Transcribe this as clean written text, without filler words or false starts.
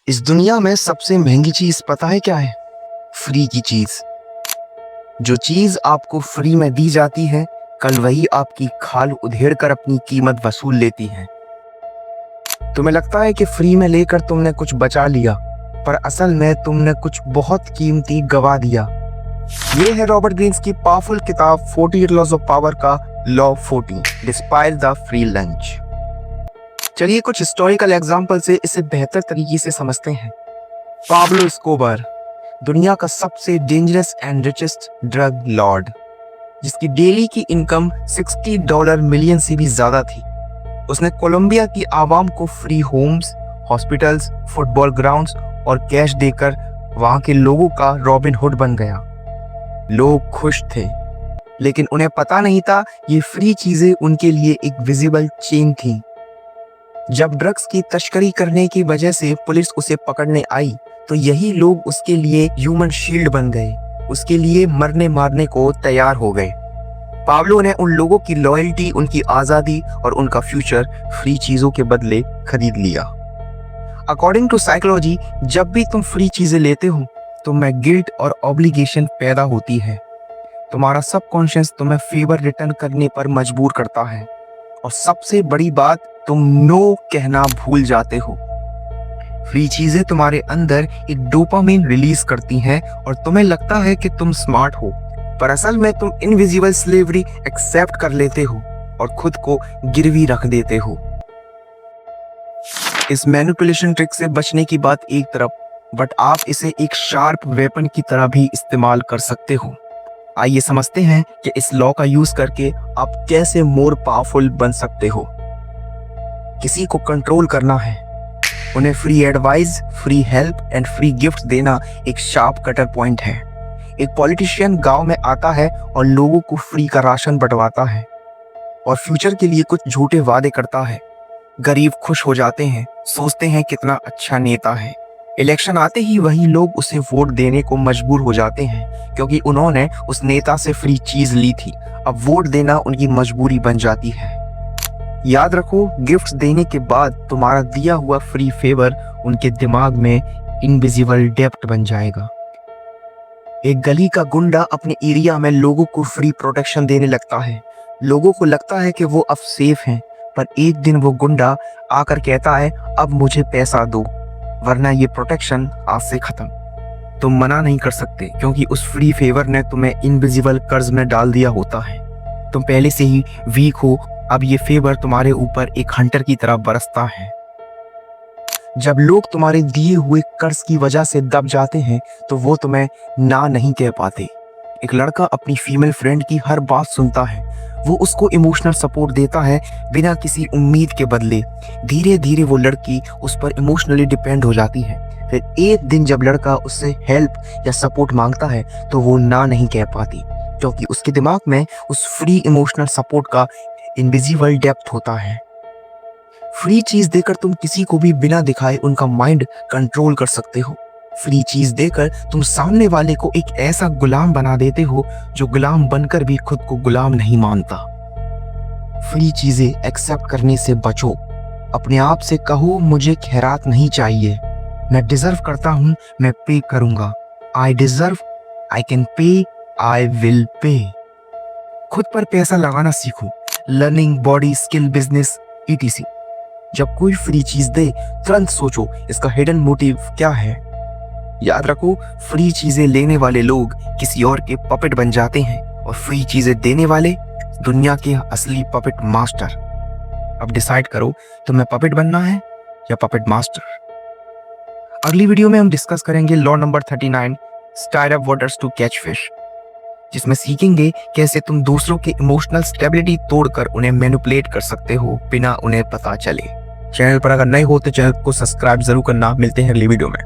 इस दुनिया में सबसे महंगी चीज पता है क्या है? फ्री की चीज। जो चीज आपको फ्री में दी जाती है, कल वही आपकी खाल उधेड़ कर अपनी कीमत वसूल लेती है। तुम्हें लगता है कि फ्री में लेकर तुमने कुछ बचा लिया, पर असल में तुमने कुछ बहुत कीमती गवा दिया। ये है रॉबर्ट ग्रीन्स की पावरफुल किताब 48 लॉज ऑफ पावर का law 40 despite the free lunch. चलिए कुछ हिस्टोरिकल एग्जाम्पल से इसे बेहतर तरीके से समझते हैं। पाब्लो एस्कोबार, दुनिया का सबसे dangerous and richest drug lord, जिसकी डेली की इनकम $60 मिलियन से भी ज्यादा थी। उसने कोलंबिया की आवाम को free homes, hospitals, football grounds और कैश देकर वहां के लोगों का रॉबिन हुड बन गया। लोग खुश थे, लेकिन उन्हें पता नहीं था ये फ्री चीजें उनके लिए एक विजिबल चेन थी। जब ड्रग्स की तस्करी करने की वजह से पुलिस उसे पकड़ने आई, तो यही लोग उसके लिए ह्यूमन शील्ड बन गए, उसके लिए मरने मारने को तैयार हो गए। पाब्लो ने उन लोगों की लॉयल्टी, उनकी आजादी और उनका फ्यूचर फ्री चीजों के बदले खरीद लिया। अकॉर्डिंग टू साइकोलॉजी, जब भी तुम फ्री चीजें लेते हो, तुम्हें गिल्ट और ऑब्लिगेशन पैदा होती है। तुम्हारा सबकॉन्शियस तुम्हें फेवर रिटर्न करने पर मजबूर करता है, और सबसे बड़ी बात, तुम नो कहना भूल जाते हो। फ्री चीजें तुम्हारे अंदर एक डोपामिन रिलीज करती हैं और तुम्हें लगता है कि तुम स्मार्ट हो, पर असल में तुम इनविजिबल स्लेवरी एक्सेप्ट कर लेते हो और खुद को गिरवी रख देते हो। इस मैनिपुलेशन ट्रिक से बचने की बात एक तरफ, बट आप इसे एक शार्प वेपन की तरह भी इस्तेमाल कर सकते हो। आइए समझते हैं कि इस लॉ का यूज करके आप कैसे मोर पावरफुल बन सकते हो। किसी को कंट्रोल करना है, उन्हें free advice, free help and free gift देना एक शार्प कटर पॉइंट है। एक पॉलिटिशियन गांव में आता है और लोगों को फ्री का राशन बंटवाता है और फ्यूचर के लिए कुछ झूठे वादे करता है। गरीब खुश हो जाते हैं, सोचते हैं कितना अच्छा नेता है। इलेक्शन आते ही वही लोग उसे वोट देने को मजबूर हो जाते हैं, क्योंकि उन्होंने उस नेता से फ्री चीज ली थी। अब वोट देना उनकी मजबूरी बन जाती है। याद रखो, गिफ्ट्स देने के बाद तुम्हारा दिया हुआ फ्री फेवर उनके दिमाग में इनविजिबल डेप्ट बन जाएगा। एक गली का गुंडा अपने एरिया में लोगों को फ्री प्रोटेक्शन देने लगता है। लोगों को लगता है कि वो अब सेफ हैं, पर एक दिन वो गुंडा आकर कहता है, अब मुझे पैसा दो, वरना ये प्रोटेक्शन आज से खत्म। तुम मना नहीं कर सकते, क्योंकि उस फ्री फेवर ने तुम्हें इनविजिबल कर्ज में डाल दिया होता है। तुम पहले से ही वीक हो, अब ये फेवर तुम्हारे ऊपर एक हंटर की तरह बरसता है। जब लोग तुम्हारे दिए हुए कर्ज की वजह से दब जाते हैं, तो वो तुम्हें ना नहीं कह पाते। एक लड़का अपनी फीमेल फ्रेंड की हर बात सुनता है, वो उसको इमोशनल सपोर्ट देता है बिना किसी उम्मीद के बदले। धीरे धीरे वो लड़की उस पर इमोशनली डिपेंड हो जाती है। फिर एक दिन जब लड़का उससे हेल्प या सपोर्ट मांगता है, तो वो ना नहीं कह पाती, क्योंकि उसके दिमाग में उस फ्री इमोशनल सपोर्ट का इनविजिबल डेप्थ होता है। फ्री चीज देकर तुम किसी को भी बिना दिखाए उनका माइंड कंट्रोल कर सकते हो। फ्री चीज देकर तुम सामने वाले को एक ऐसा गुलाम बना देते हो जो गुलाम बनकर भी खुद को गुलाम नहीं मानता। फ्री चीजें एक्सेप्ट करने से बचो। अपने आप से कहो, मुझे खैरात नहीं चाहिए, मैं डिजर्व करता हूं, मैं पे करूंगा। I deserve, I can pay, I will pay. खुद पर पैसा लगाना सीखो। Learning, body, skill, business, etc। जब कोई फ्री चीज दे, तुरंत सोचो इसका हिडन मोटिव क्या है। याद रखो, फ्री चीजें लेने वाले लोग किसी और के पपेट बन जाते हैं, और फ्री चीजें देने वाले दुनिया के असली पपेट मास्टर। अब डिसाइड करो, तुम्हें पपेट बनना है या पपेट मास्टर। अगली वीडियो में हम डिस्कस करेंगे law number 39 stir up waters to catch fish, जिसमें सीखेंगे कैसे तुम दूसरों के इमोशनल स्टेबिलिटी तोड़कर उन्हें मैनिपुलेट कर सकते हो बिना उन्हें पता चले। चैनल पर अगर नए हो तो चैनल को सब्सक्राइब जरूर करना। मिलते हैं अगली वीडियो में।